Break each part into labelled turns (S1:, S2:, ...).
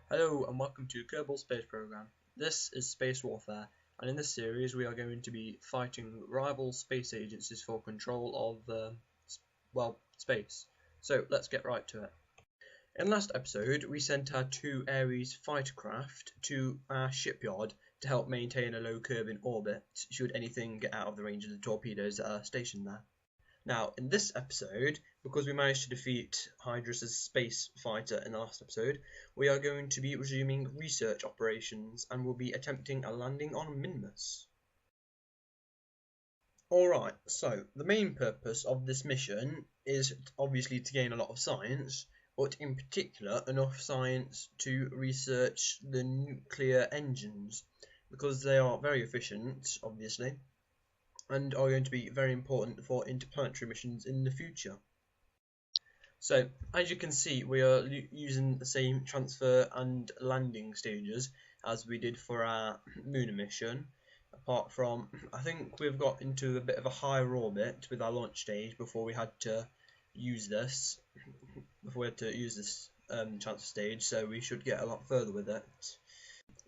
S1: Hello and welcome to KSP Space program. This is Space Warfare, and in this series we are going to be fighting rival space agencies for control of, space. So let's get right to it. In last episode we sent our two Ares fighter craft to our shipyard to help maintain a low curve in orbit should anything get out of the range of the torpedoes that are stationed there. Now, in this episode, because we managed to defeat Hydra's space fighter in the last episode, we are going to be resuming research operations and will be attempting a landing on Minmus. Alright, so the main purpose of this mission is obviously to gain a lot of science, but in particular enough science to research the nuclear engines, because they are very efficient, obviously, and are going to be very important for interplanetary missions in the future. So, as you can see, we are using the same transfer and landing stages as we did for our moon mission, apart from, I think we've got into a bit of a higher orbit with our launch stage before we had to use this, transfer stage, so we should get a lot further with it,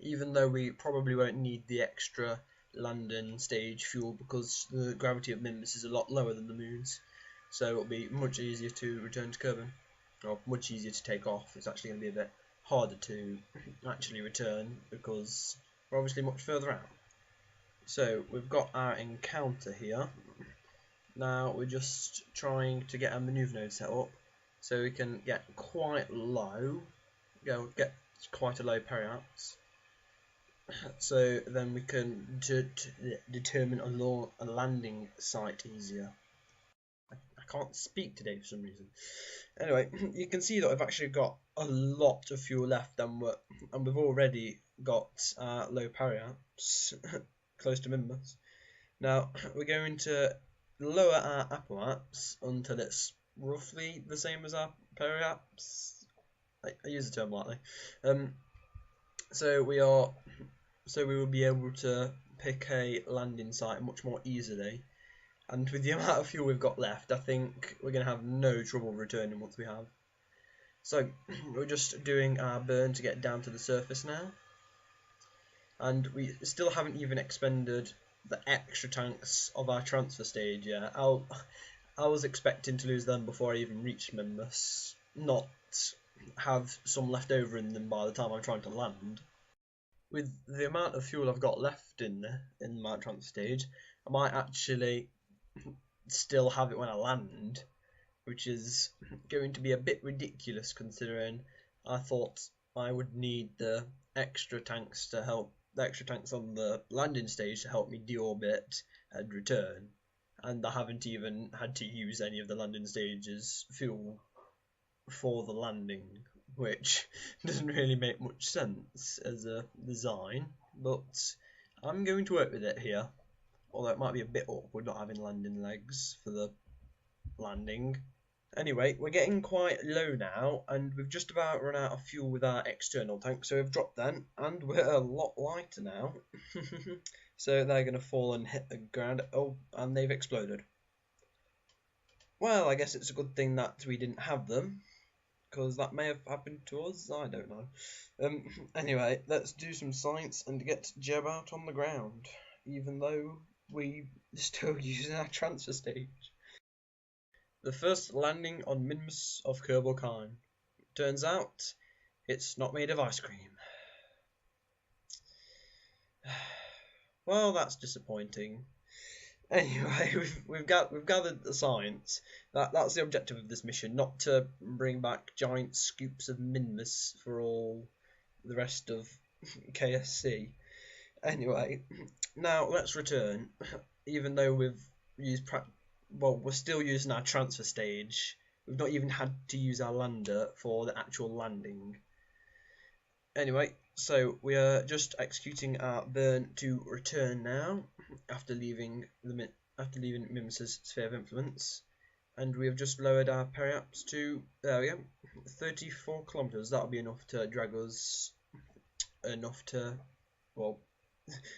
S1: even though we probably won't need the extra landing stage fuel because the gravity of Minmus is a lot lower than the moon's, so it'll be much easier to return to Kerbin, or much easier to take off. It's actually going to be a bit harder to actually return because we're obviously much further out. So we've got our encounter here. Now we're just trying to get our manoeuvre node set up so we can get quite low, get quite a low periaps. So then we can determine a landing site easier. I can't speak today for some reason. Anyway, you can see that I've actually got a lot of fuel left, and we've already got low periaps close to Minmus. Now we're going to lower our apparatus until it's roughly the same as our periaps. I use the term lightly. So we will be able to pick a landing site much more easily, and with the amount of fuel we've got left, I think we're going to have no trouble returning once we have. So we're just doing our burn to get down to the surface now, and we still haven't even expended the extra tanks of our transfer stage yet. I was expecting to lose them before I even reached Minmus, not have some left over in them by the time I'm trying to land. With the amount of fuel I've got left in my transfer stage, I might actually still have it when I land, which is going to be a bit ridiculous considering I thought I would need the extra tanks on the landing stage to help me deorbit and return, and I haven't even had to use any of the landing stage's fuel for the landing, which doesn't really make much sense as a design, but I'm going to work with it here, although it might be a bit awkward not having landing legs for the landing. Anyway, we're getting quite low now, and we've just about run out of fuel with our external tank, so we've dropped them, and we're a lot lighter now. So they're going to fall and hit the ground. Oh, and they've exploded. Well, I guess it's a good thing that we didn't have them, because that may have happened to us, I don't know. Anyway, let's do some science and get Jeb out on the ground, even though we still using our transfer stage. The first landing on Minmus of Kerbal. Turns out, it's not made of ice cream. Well, that's disappointing. Anyway, we've gathered the science. That's the objective of this mission, not to bring back giant scoops of Minmus for all the rest of KSC. Anyway, now let's return. Even though we've used we're still using our transfer stage. We've not even had to use our lander for the actual landing. Anyway, so we are just executing our burn to return now after leaving Minmus's sphere of influence, and we have just lowered our periaps to 34 kilometers. That'll be enough to drag us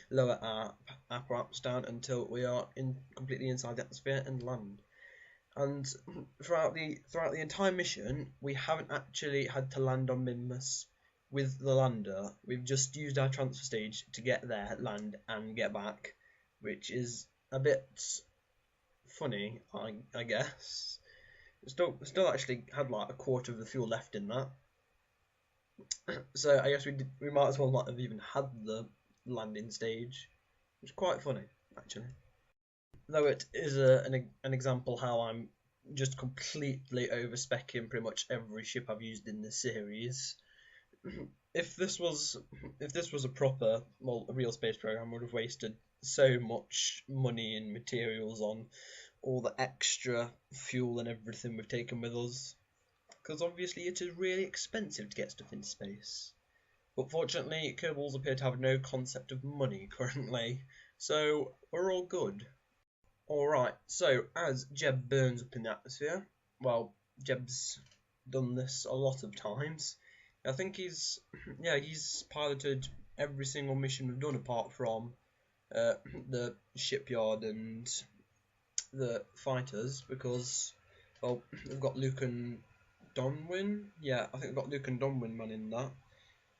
S1: lower our apparatus down until we are completely inside the atmosphere and land. And throughout the entire mission, we haven't actually had to land on Minmus with the lander, we've just used our transfer stage to get there, land, and get back, which is a bit funny, I guess. Still actually had like a quarter of the fuel left in that. So I guess we might as well not have even had the landing stage. It's quite funny, actually. Though it is an example how I'm just completely overspecking pretty much every ship I've used in this series. If this was a proper, well, a real space program, I would have wasted so much money and materials on all the extra fuel and everything we've taken with us. Because obviously it is really expensive to get stuff into space. But fortunately, Kerbals appear to have no concept of money currently, so we're all good. Alright, so as Jeb burns up in the atmosphere, well, Jeb's done this a lot of times. I think he's piloted every single mission we've done apart from the shipyard and the fighters, because, well, we've got Luke and Donwyn. Yeah, I think we've got Luke and Donwyn man in that.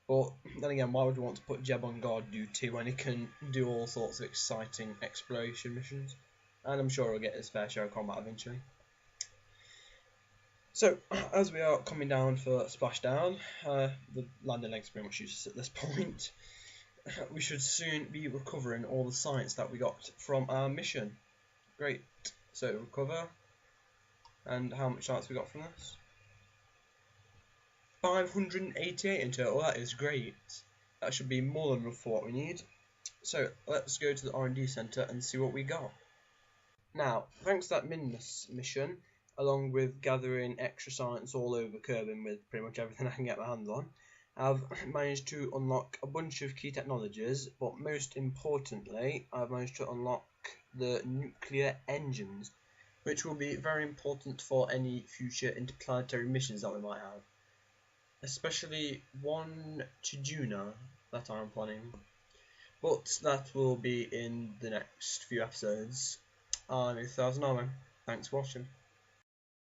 S1: But then again, why would we want to put Jeb on guard duty when he can do all sorts of exciting exploration missions? And I'm sure he'll get his fair share of combat eventually. So, as we are coming down for splashdown, the landing leg's pretty much useless at this point. We should soon be recovering all the science that we got from our mission. Great. So, recover. And how much science we got from this? 588 in total. That is great. That should be more than enough for what we need. So, let's go to the R&D centre and see what we got. Now, thanks to that Minmus mission, along with gathering extra science all over Kerbin with pretty much everything I can get my hands on, I've managed to unlock a bunch of key technologies, but most importantly, I've managed to unlock the nuclear engines, which will be very important for any future interplanetary missions that we might have. Especially one to Juno that I'm planning. But that will be in the next few episodes. I'm 1000 Army. Thanks for watching.